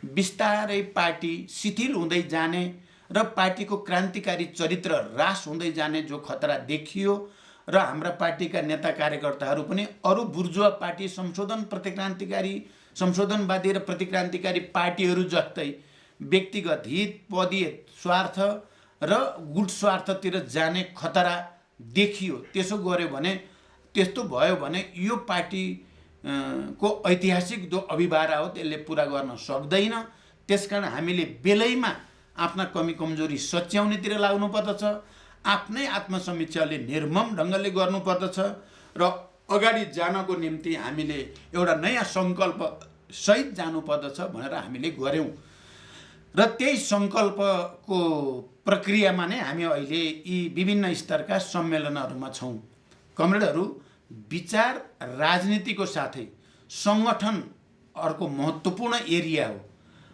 बिस्तारै पार्टी शिथिल हुँदै जाने र पार्टीको क्रान्तिकारी चरित्र ह्रास हुँदै जाने जो खतरा देखियो। र हाम्रा पार्टीका नेता कार्यकर्ताहरू पनि अरू बुर्जुवा पार्टी, संशोधनवादी र प्रतिक्रान्तिकारी पार्टीहरू जस्तै व्यक्तिगत हित, पदीय स्वार्थ र गुट स्वार्थतिर जाने खतरा देखियो। त्यसो गर्यो भने, त्यस्तो भयो भने यो पार्टी को ऐतिहासिक जो अभिभारा हो त्यसले पुरा गर्न सक्दैन। त्यसकारण हामीले बेलैमा आफ्ना कमी कमजोरी सच्याउनेतिर लाग्नुपर्दछ। आफ्नै आत्मसमीक्षाले निर्मम ढङ्गले गर्नुपर्दछ र अगाडि जानको निम्ति हामीले एउटा नयाँ सङ्कल्प सहित जानुपर्दछ भनेर हामीले गऱ्यौँ। र त्यही सङ्कल्पको प्रक्रियामा नै हामी अहिले यी विभिन्न स्तरका सम्मेलनहरूमा छौँ। कमरेडहरू, विचार राजनीतिको साथै सङ्गठन अर्को महत्त्वपूर्ण एरिया हो।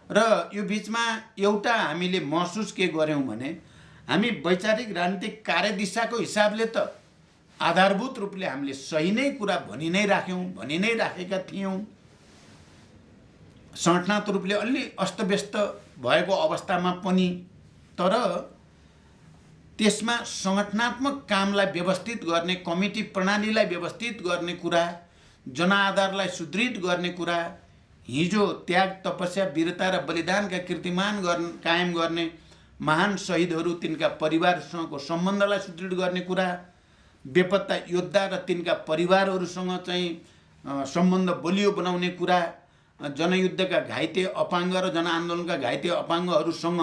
र यो बिचमा एउटा हामीले महसुस के गऱ्यौँ भने, हामी वैचारिक राजनीतिक कार्यदिशाको हिसाबले त आधारभूत रूपले हामीले सही नै कुरा भनि नै राखेका थियौँ। सङ्गठनात्मक रूपले अलि अस्तव्यस्त भएको अवस्थामा पनि, तर त्यसमा सङ्गठनात्मक कामलाई व्यवस्थित गर्ने, कमिटी प्रणालीलाई व्यवस्थित गर्ने कुरा, जनआधारलाई सुदृढ गर्ने कुरा, हिजो त्याग, तपस्या, वीरता र बलिदानका कीर्तिमान कायम गर्ने महान शहीदहरू, तिनका परिवारसँगको सम्बन्धलाई सुदृढ गर्ने कुरा, बेपत्ता योद्धा र तिनका परिवारहरूसँग चाहिँ सम्बन्ध बलियो बनाउने कुरा, जनयुद्धका घाइते अपाङ्ग र जनआन्दोलनका घाइते अपाङ्गहरूसँग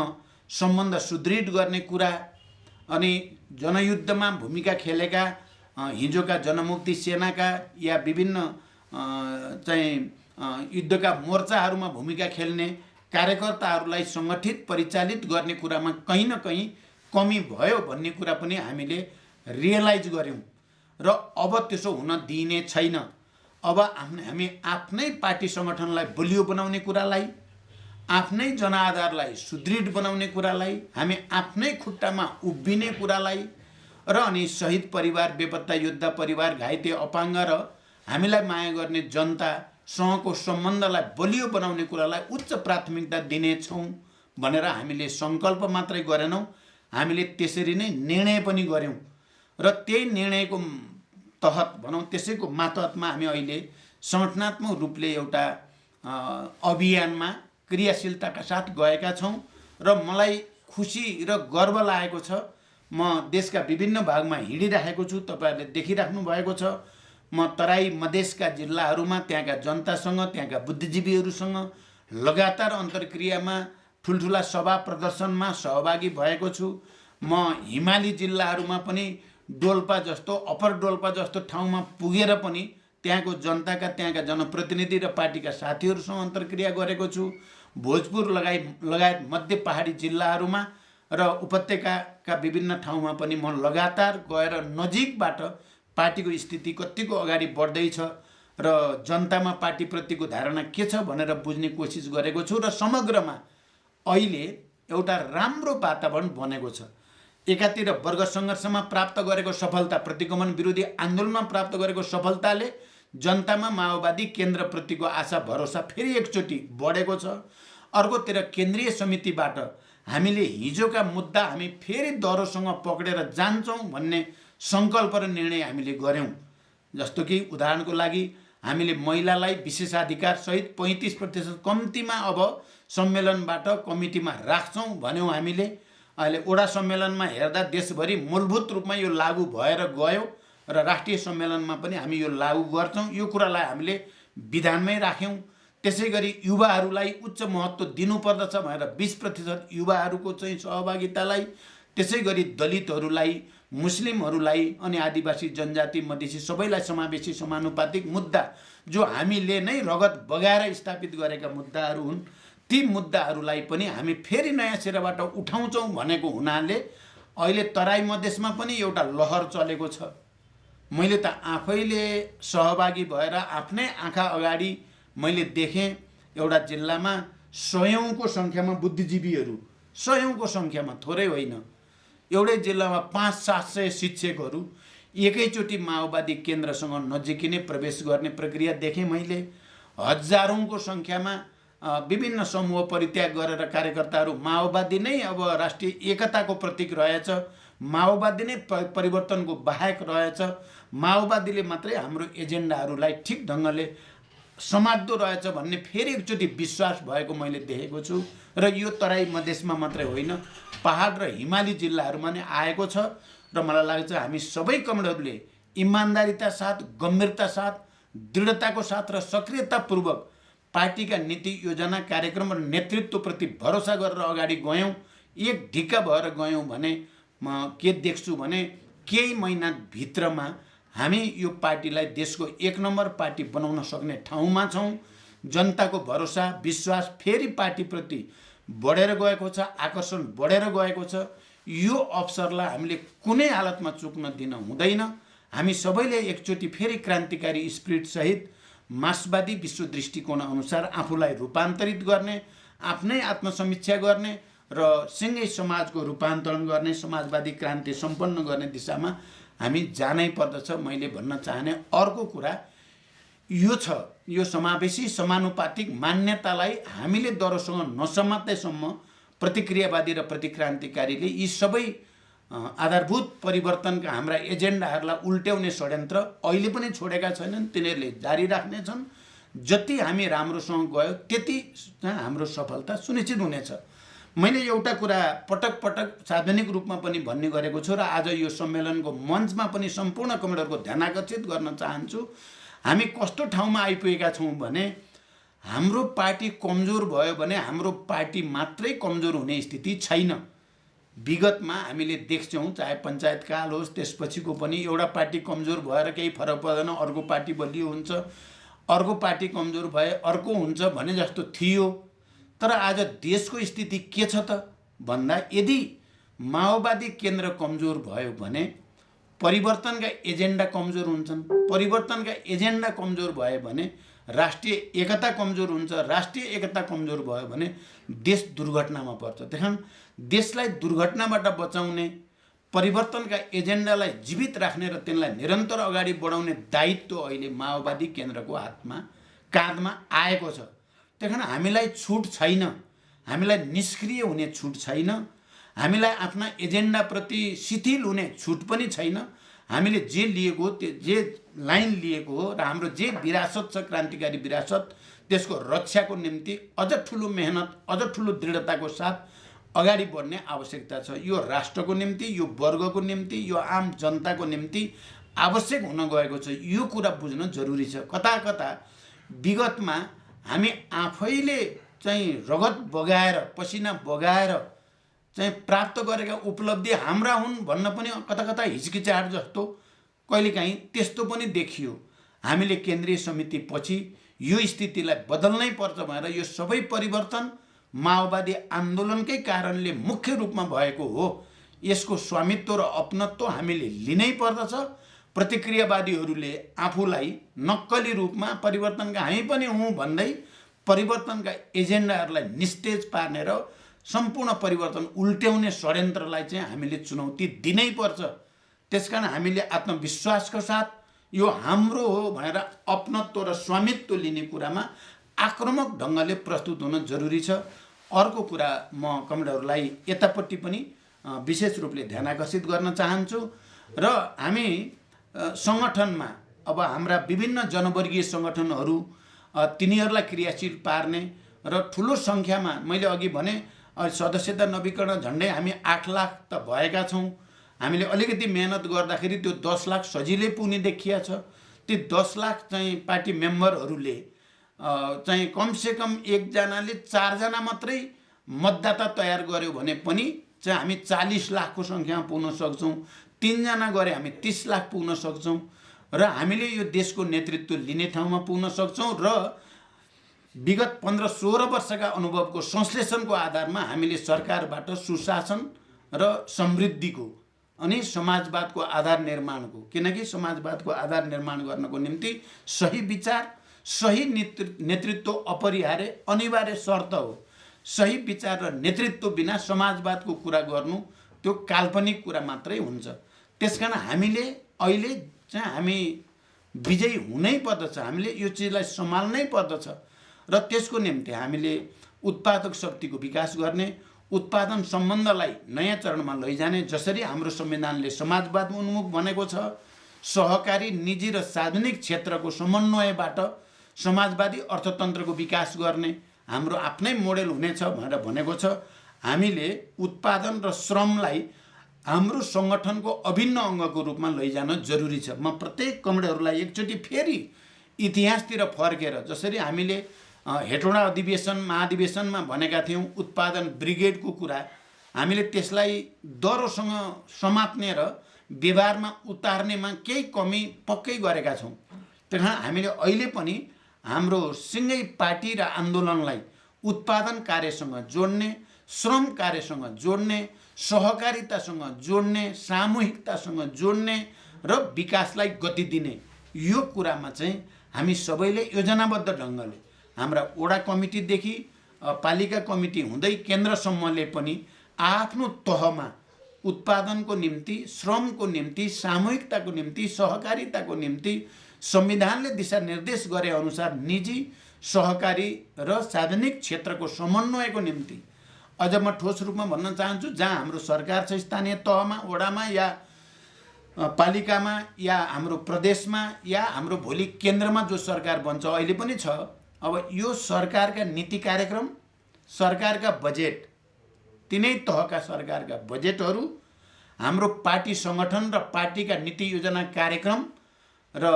सम्बन्ध सुदृढ गर्ने कुरा, अनि जनयुद्धमा भूमिका खेलेका हिजोका जनमुक्ति सेनाका या विभिन्न चाहिँ युद्धका मोर्चाहरूमा भूमिका खेल्ने कार्यकर्ताहरूलाई सङ्गठित परिचालित गर्ने कुरामा कहीँ न कहीँ कमी भयो भन्ने कुरा पनि हामीले रियलाइज गऱ्यौँ। र अब त्यसो हुन दिइने छैन। अब हामी आफ्नै पार्टी सङ्गठनलाई बलियो बनाउने कुरालाई, आफ्नै जनआधारलाई सुदृढ बनाउने कुरालाई, हामी आफ्नै खुट्टामा उभिने कुरालाई र अनि शहीद परिवार, बेपत्ता योद्धा परिवार, घाइते अपाङ्ग र हामीलाई माया गर्ने जनतासँगको सम्बन्धलाई बलियो बनाउने कुरालाई उच्च प्राथमिकता दिनेछौँ भनेर हामीले सङ्कल्प मात्रै गरेनौँ, हामीले त्यसरी नै निर्णय पनि गऱ्यौँ। र त्यही निर्णयको तहत भनौँ, त्यसैको मातहतमा हामी अहिले सङ्गठनात्मक रूपले एउटा अभियानमा क्रियाशीलताका साथ गएका छौँ। र मलाई खुसी र गर्व लागेको छ। म देशका विभिन्न भागमा हिँडिरहेको छु, तपाईँहरूले देखिराख्नु भएको छ। म तराई मधेसका जिल्लाहरूमा त्यहाँका जनतासँग, त्यहाँका बुद्धिजीवीहरूसँग लगातार अन्तर्क्रियामा, ठुल्ठुला सभा प्रदर्शनमा सहभागी भएको छु। म हिमाली जिल्लाहरूमा पनि डोल्पा जस्तो, अप्पर डोल्पा जस्तो ठाउँमा पुगेर पनि त्यहाँको जनताका, त्यहाँका जनप्रतिनिधि र पार्टीका साथीहरूसँग अन्तर्क्रिया गरेको छु। भोजपुर लगायत मध्य पहाडी जिल्लाहरूमा र उपत्यकाका विभिन्न ठाउँमा पनि म लगातार गएर नजिकबाट पार्टीको स्थिति कतिको अगाडि बढ्दैछ र जनतामा पार्टीप्रतिको धारणा के छ भनेर बुझ्ने कोसिस गरेको छु। र समग्रमा अहिले एउटा राम्रो वातावरण बनेको छ। एकातिर वर्ग सङ्घर्षमा प्राप्त गरेको सफलता, प्रतिगमन विरोधी आन्दोलनमा प्राप्त गरेको सफलताले जनतामा माओवादी केन्द्रप्रतिको आशा भरोसा फेरि एकचोटि बढेको छ। अर्कोतिर केन्द्रीय समितिबाट हामीले हिजोका मुद्दा हामी फेरि दह्रोसँग पक्रेर जान्छौँ भन्ने सङ्कल्प र निर्णय हामीले गऱ्यौँ। जस्तो कि उदाहरणको लागि हामीले महिलालाई विशेषाधिकार सहित 35% कम्तीमा अब सम्मेलनबाट कमिटीमा राख्छौँ भन्यौँ हामीले। अहिले वडा सम्मेलनमा हेर्दा देशभरि मूलभूत रूपमा यो लागू भएर गयो र राष्ट्रिय सम्मेलनमा पनि हामी यो लागू गर्छौँ। यो कुरालाई हामीले विधानमै राख्यौँ। त्यसै गरी युवाहरूलाई उच्च महत्त्व दिनुपर्दछ भनेर 20% युवाहरूको चाहिँ सहभागितालाई, त्यसै गरी दलितहरूलाई, मुस्लिमहरूलाई अनि आदिवासी जनजाति मधेसी सबैलाई समावेशी समानुपातिक मुद्दा जो हामीले नै रगत बगाएर स्थापित गरेका मुद्दाहरू हुन्, ती मुद्दाहरूलाई पनि हामी फेरि नयाँ सिराबाट उठाउँछौँ भनेको हुनाले अहिले तराई मधेसमा पनि एउटा लहर चलेको छ। मैले त आफैले सहभागी भएर आफ्नै आँखा अगाडि मैले देखेँ एउटा जिल्लामा सयौँको सङ्ख्यामा बुद्धिजीवीहरू, सयौँको सङ्ख्यामा, थोरै होइन, एउटै जिल्लामा 500-700 शिक्षकहरू एकैचोटि माओवादी केन्द्रसँग नजिकिने प्रवेश गर्ने प्रक्रिया देखेँ मैले। हजारौँको सङ्ख्यामा विभिन्न समूह परित्याग गरेर कार्यकर्ताहरू, माओवादी नै अब राष्ट्रिय एकताको प्रतीक रहेछ, माओवादी नै परिवर्तनको बाहेक रहेछ, माओवादीले मात्रै हाम्रो एजेन्डाहरूलाई ठिक ढङ्गले समात्दो रहेछ भन्ने फेरि एकचोटि विश्वास भएको मैले देखेको छु। र यो तराई मधेसमा मात्रै होइन, पहाड र हिमाली जिल्लाहरूमा नै आएको छ। र मलाई लाग्छ हामी सबै कमरेडहरूले इमान्दारिता साथ, गम्भीरता साथ, दृढताको साथ र सक्रियतापूर्वक पार्टीका नीति योजना कार्यक्रम र नेतृत्वप्रति भरोसा गरेर अगाडि गयौँ, एक ढिक्का भएर गयौँ भने म के देख्छु भने केही महिनाभित्रमा हामी यो पार्टीलाई देशको 1 नम्बर पार्टी बनाउन सक्ने ठाउँमा छौँ। जनताको भरोसा, विश्वास फेरि पार्टीप्रति बढेर गएको छ, आकर्षण बढेर गएको छ। यो अवसरलाई हामीले कुनै हालतमा चुक्न दिन हुँदैन। हामी सबैले एकचोटि फेरि क्रान्तिकारी स्पिरिटसहित मार्क्सवादी विश्व दृष्टिकोण अनुसार आफूलाई रूपान्तरित गर्ने, आफ्नै आत्मसमीक्षा गर्ने र सिङ्गै समाजको रूपान्तरण गर्ने, समाजवादी क्रान्ति सम्पन्न गर्ने दिशामा हामी जानै पर्दछ। मैले भन्न चाहने अर्को कुरा यो छ, यो समावेशी समानुपातिक मान्यतालाई हामीले दह्रोसँग नसमात्दैसम्म प्रतिक्रियावादी र प्रतिक्रान्तिकारीले यी सबै आधारभूत परिवर्तनका हाम्रा एजेन्डाहरूलाई उल्ट्याउने षड्यन्त्र अहिले पनि छोडेका छैनन्, तिनीहरूले जारी राख्नेछन्। जति हामी राम्रोसँग गयो त्यति हाम्रो सफलता सुनिश्चित हुनेछ। मैले एउटा कुरा पटक पटक सार्वजनिक रूपमा पनि भन्ने गरेको छु र आज यो सम्मेलनको मञ्चमा पनि सम्पूर्ण कमरेडहरूको ध्यान आकर्षित गर्न चाहन्छु। हामी कस्तो ठाउँमा आइपुगेका छौँ भने हाम्रो पार्टी कमजोर भयो भने हाम्रो पार्टी मात्रै कमजोर हुने स्थिति छैन। विगतमा हामीले देख्छौँ, चाहे पञ्चायत काल होस् त्यसपछिको पनि एउटा पार्टी कमजोर भएर केही फरक पर्दैन, अर्को पार्टी बलियो हुन्छ, अर्को पार्टी कमजोर भए अर्को हुन्छ भने जस्तो थियो। तर आज देशको स्थिति के छ त भन्दा यदि माओवादी केन्द्र कमजोर भयो भने परिवर्तनका एजेन्डा कमजोर हुन्छन्, परिवर्तनका एजेन्डा कमजोर भयो भने राष्ट्रिय एकता कमजोर हुन्छ, राष्ट्रिय एकता कमजोर भयो भने देश दुर्घटनामा पर्छ। त्यहाँ देशलाई दुर्घटनाबाट बचाउने, परिवर्तनका एजेन्डालाई जीवित राख्ने र त्यसलाई निरन्तर अगाडि बढाउने दायित्व अहिले माओवादी केन्द्रको हातमा, काँधमा आएको छ। त्यहाँ हामीलाई छुट छैन, हामीलाई निष्क्रिय हुने छुट छैन, हामीलाई आफ्ना एजेन्डाप्रति शिथिल हुने छुट पनि छैन। हामीले जे लिएको हो, त्यो जे लाइन लिएको हो र हाम्रो जे विरासत छ, क्रान्तिकारी विरासत, त्यसको रक्षाको निम्ति अझ ठुलो मेहनत, अझ ठुलो दृढताको साथ अगाडि बढ्ने आवश्यकता छ। यो राष्ट्रको निम्ति, यो वर्गको निम्ति, यो आम जनताको निम्ति, आवश्यक हुन गएको छ। यो कुरा बुझ्न जरुरी छ। कता कता विगतमा हामी आफैले चाहिँ रगत बगाएर पसिना बगाएर चाहिँ प्राप्त गरेका उपलब्धि हाम्रा हुन् भन्न पनि कता कता हिचकिचाहट जस्तो कहिलेकाहीँ त्यस्तो पनि देखियो। हामीले केन्द्रीय समिति पछि यो स्थितिलाई बदल्नै पर्छ भनेर यो सबै परिवर्तन माओवादी आन्दोलनकै कारणले मुख्य रूपमा भएको हो। यसको स्वामित्व र अपनत्व हामीले लिनै पर्दछ। प्रतिक्रियावादीहरूले आफूलाई नक्कली रूपमा परिवर्तनका हामी पनि हौँ भन्दै परिवर्तनका एजेन्डाहरूलाई निस्तेज पार्ने र सम्पूर्ण परिवर्तन उल्ट्याउने षड्यन्त्रलाई चाहिँ हामीले चुनौती दिनै पर्छ। त्यसकारण हामीले आत्मविश्वासको साथ यो हाम्रो हो भनेर अपनत्व र स्वामित्व लिने कुरामा आक्रामक ढङ्गले प्रस्तुत हुन जरुरी छ। अर्को कुरा म कमरेडहरूलाई यतापट्टि पनि विशेष रूपले ध्यान आकर्षित गर्न चाहन्छु र हामी सङ्गठनमा अब हाम्रा विभिन्न जनवर्गीय सङ्गठनहरू तिनीहरूलाई क्रियाशील पार्ने र ठुलो सङ्ख्यामा मैले अघि भने सदस्यता नवीकरण झन्डै हामी 8 लाख त भएका छौँ। हामीले अलिकति मेहनत गर्दाखेरि त्यो 10 लाख सजिलै पुग्ने देखिया छ। ती 10 लाख चाहिँ पार्टी मेम्बरहरूले चाहिँ कमसेकम एकजनाले 4 जना मात्रै मतदाता तयार गर्यो भने पनि चाहिँ हामी 40 लाखको सङ्ख्यामा पुग्न सक्छौँ। 3 जना गरे हामी 30 लाख पुग्न सक्छौँ र हामीले यो देशको नेतृत्व लिने ठाउँमा पुग्न सक्छौँ र विगत 15-16 वर्षका अनुभवको संश्लेषणको आधारमा हामीले सरकारबाट सुशासन र समृद्धिको अनि समाजवादको आधार निर्माणको, किनकि समाजवादको आधार निर्माण गर्नको निम्ति सही विचार सही नेतृत्व अपरिहार्य अनिवार्य शर्त हो। सही विचार र नेतृत्व बिना समाजवादको कुरा गर्नु त्यो काल्पनिक कुरा मात्रै हुन्छ। त्यसकारण हामीले अहिले चाहिँ हामी विजयी हुनै पर्दछ। हामीले यो चिजलाई सम्हाल्नै पर्दछ र त्यसको निम्ति हामीले उत्पादक शक्तिको विकास गर्ने, उत्पादन सम्बन्धलाई नयाँ चरणमा लैजाने, जसरी हाम्रो संविधानले समाजवाद उन्मुख भनेको छ। सहकारी निजी र सार्वजनिक क्षेत्रको समन्वयबाट समाजवादी अर्थतन्त्रको विकास गर्ने हाम्रो आफ्नै मोडेल हुनेछ भनेर भनेको छ। हामीले उत्पादन र श्रमलाई हाम्रो सङ्गठनको अभिन्न अङ्गको रूपमा लैजान जरुरी छ। म प्रत्येक कमरेडहरूलाई एकचोटि फेरि इतिहासतिर फर्केर, जसरी हामीले हेटौँडा अधिवेशन महाधिवेशनमा भनेका थियौँ उत्पादन ब्रिगेडको कुरा, हामीले त्यसलाई दरोसँग समात्ने र व्यवहारमा उतार्नेमा केही कमी पक्कै गरेका छौँ। त्यस कारण हामीले अहिले पनि हाम्रो सिँगै पार्टी र आन्दोलनलाई उत्पादन कार्यसँग जोड्ने, श्रम कार्यसँग जोड्ने, सहकारितासँग जोड्ने, सामूहिकतासँग जोड्ने र विकासलाई गति दिने, यो कुरामा चाहिँ हामी सबैले योजनाबद्ध ढङ्गले हाम्रा वडा कमिटीदेखि पालिका कमिटी हुँदै केन्द्रसम्मले पनि आफ्नो तहमा उत्पादनको निम्ति, श्रमको निम्ति, सामूहिकताको निम्ति, सहकारिताको निम्ति संविधानले दिशानिर्देश गरे अनुसार निजी, सहकारी र सार्वजनिक क्षेत्रको समन्वयको निम्ति अझ म ठोस रूपमा भन्न चाहन्छु, जहाँ हाम्रो सरकार छ स्थानीय तहमा, वडामा या पालिकामा या हाम्रो प्रदेशमा या हाम्रो भोलि केन्द्रमा जो सरकार बन्छ अहिले पनि छ, अब यो सरकारका नीति कार्यक्रम, सरकारका बजेट, तिनै तहका सरकारका बजेटहरू, हाम्रो पार्टी सङ्गठन र पार्टीका नीति योजना कार्यक्रम र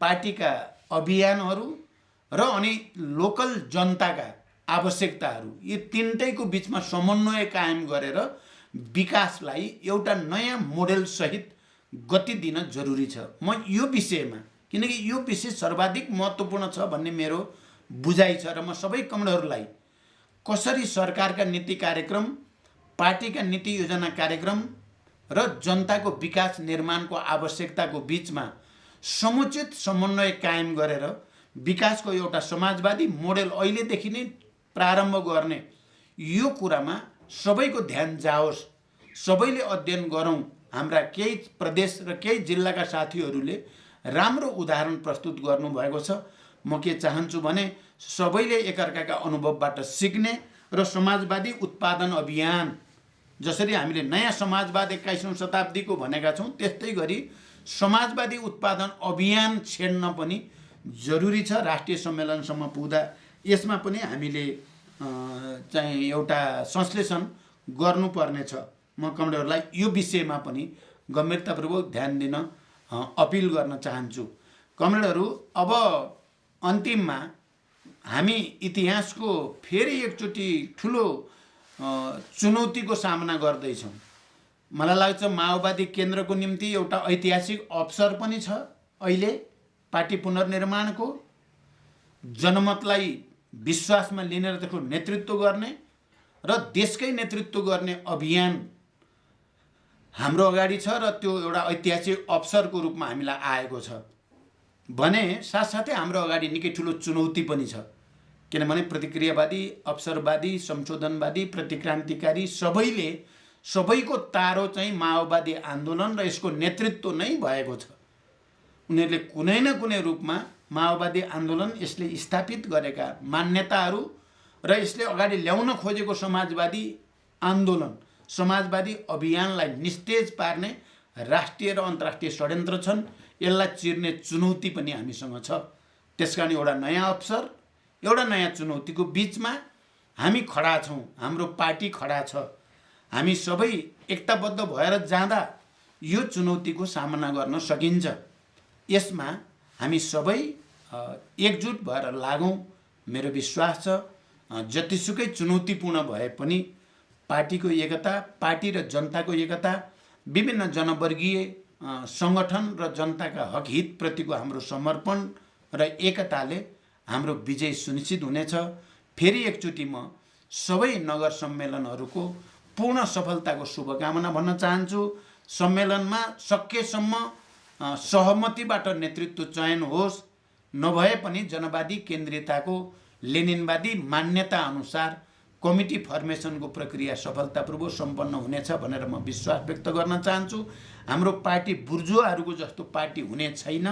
पार्टीका अभियानहरू र अनि लोकल जनताका आवश्यकताहरू, यी तिनटैको बिचमा समन्वय कायम गरेर विकासलाई एउटा नयाँ मोडेल सहित गति दिन जरुरी छ। म यो विषयमा, किनकि यो विषय सर्वाधिक महत्त्वपूर्ण छ भन्ने मेरो बुझाइ छ र म सबै कमरेडहरूलाई कसरी सरकारका नीति कार्यक्रम, पार्टीका नीति योजना कार्यक्रम र जनताको विकास निर्माणको आवश्यकताको बिचमा समुचित समन्वय कायम गरेर विकासको एउटा समाजवादी मोडेल अहिलेदेखि नै प्रारम्भ गर्ने, यो कुरामा सबैको ध्यान जाओस्, सबैले अध्ययन गरौँ। हाम्रा केही प्रदेश र केही जिल्लाका साथीहरूले राम्रो उदाहरण प्रस्तुत गर्नुभएको छ। म के चाहन्छु भने सबैले एकअर्काका अनुभवबाट सिक्ने र समाजवादी उत्पादन अभियान, जसरी हामीले नयाँ समाजवाद 21औं शताब्दीको भनेका छौँ, त्यस्तै गरी समाजवादी उत्पादन अभियान छेड्न पनि जरुरी छ। राष्ट्रिय सम्मेलनसम्म पुग्दा यसमा पनि हामीले चाहिँ एउटा संश्लेषण गर्नुपर्नेछ। म कमरेडहरूलाई यो विषयमा पनि गम्भीरतापूर्वक ध्यान दिन अपिल गर्न चाहन्छु। कमरेडहरू, अब अन्तिममा हामी इतिहासको फेरि एकचोटि ठुलो चुनौतीको सामना गर्दैछौँ। मलाई लाग्छ माओवादी केन्द्रको निम्ति एउटा ऐतिहासिक अवसर पनि छ। अहिले पार्टी पुनर्निर्माणको जनमतलाई विश्वासमा लिने र त्यसको नेतृत्व गर्ने र देशकै नेतृत्व गर्ने अभियान हाम्रो अगाडि छ र त्यो एउटा ऐतिहासिक अवसरको रूपमा हामीलाई आएको छ भने साथसाथै हाम्रो अगाडि निकै ठुलो चुनौती पनि छ। किनभने प्रतिक्रियावादी, अवसरवादी, संशोधनवादी, प्रतिक्रान्तिकारी सबैको तारो चाहिँ माओवादी आन्दोलन र यसको नेतृत्व नै भएको छ। उनीहरूले कुनै न कुनै रूपमा माओवादी आन्दोलन, यसले स्थापित गरेका मान्यताहरू र यसले अगाडि ल्याउन खोजेको समाजवादी आन्दोलन, समाजवादी अभियानलाई निस्तेज पार्ने राष्ट्रिय र अन्तर्राष्ट्रिय षड्यन्त्र छन्। यसलाई चिर्ने चुनौती पनि हामीसँग छ। त्यसकारण एउटा नयाँ अवसर, एउटा नयाँ चुनौतीको बिचमा हामी खडा छौँ, हाम्रो पार्टी खडा छ। हामी सबै एकताबद्ध भएर जाँदा यो चुनौतीको सामना गर्न सकिन्छ। यसमा हामी सबै एकजुट भएर लागौँ। मेरो विश्वास छ जतिसुकै चुनौतीपूर्ण भए पनि पार्टीको एकता, पार्टी र जनताको एकता, विभिन्न जनवर्गीय सङ्गठन र जनताका हक हितप्रतिको हाम्रो समर्पण र एकताले हाम्रो विजय सुनिश्चित हुनेछ। फेरि एकचोटि म सबै नगर सम्मेलनहरूको पूर्ण सफलताको शुभकामना भन्न चाहन्छु। सम्मेलनमा सकेसम्म सहमतिबाट नेतृत्व चयन होस्, नभए पनि जनवादी केन्द्रीयताको लेनिनवादी मान्यता अनुसार कमिटी फर्मेसनको प्रक्रिया सफलतापूर्वक सम्पन्न हुनेछ भनेर म विश्वास व्यक्त गर्न चाहन्छु। हाम्रो पार्टी बुर्जुवाहरूको जस्तो पार्टी हुने छैन।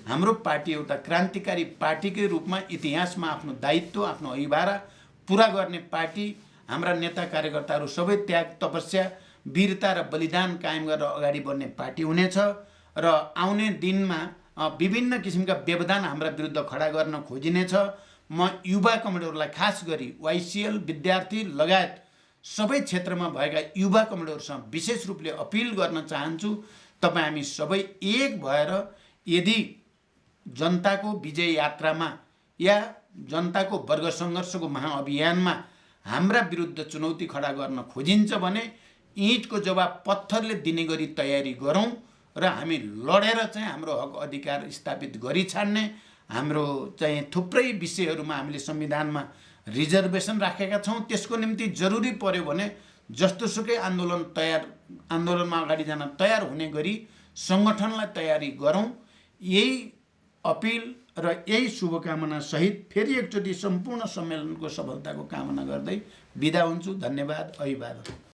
हाम्रो पार्टी एउटा क्रान्तिकारी पार्टीकै रूपमा इतिहासमा आफ्नो दायित्व, आफ्नो अभिभारा पुरा गर्ने पार्टी। हाम्रा नेता कार्यकर्ताहरू सबै त्याग, तपस्या, वीरता र बलिदान कायम गरेर अगाडि बढ्ने पार्टी हुनेछ र आउने दिनमा विभिन्न किसिमका व्यवधान हाम्रा विरुद्ध खडा गर्न खोजिनेछ। म युवा कमरेडहरूलाई खास गरी वाइसिएल, विद्यार्थी लगायत सबै क्षेत्रमा भएका युवा कमरेडहरूसँग विशेष रूपले अपिल गर्न चाहन्छु, तपाईँ हामी सबै एक भएर यदि जनताको विजय यात्रामा या जनताको वर्ग सङ्घर्षको महाअभियानमा हाम्रा विरुद्ध चुनौती खडा गर्न खोजिन्छ भने इँटको जवाब पत्थरले दिने गरी तयारी गरौँ र हामी लडेर चाहिँ हाम्रो हक अधिकार स्थापित गरी छाड्ने। हाम्रो चाहिँ थुप्रै विषयहरूमा हामीले संविधानमा रिजर्भेसन राखेका छौँ। त्यसको निम्ति जरुरी पर्यो भने जस्तोसुकै आन्दोलनमा अगाडि जान तयार हुने गरी सङ्गठनलाई तयारी गरौँ। यही अपिल र यही शुभकामना सहित फेरि एकचोटि सम्पूर्ण सम्मेलनको सफलताको कामना गर्दै बिदा हुन्छु। धन्यवाद। अभिवादन।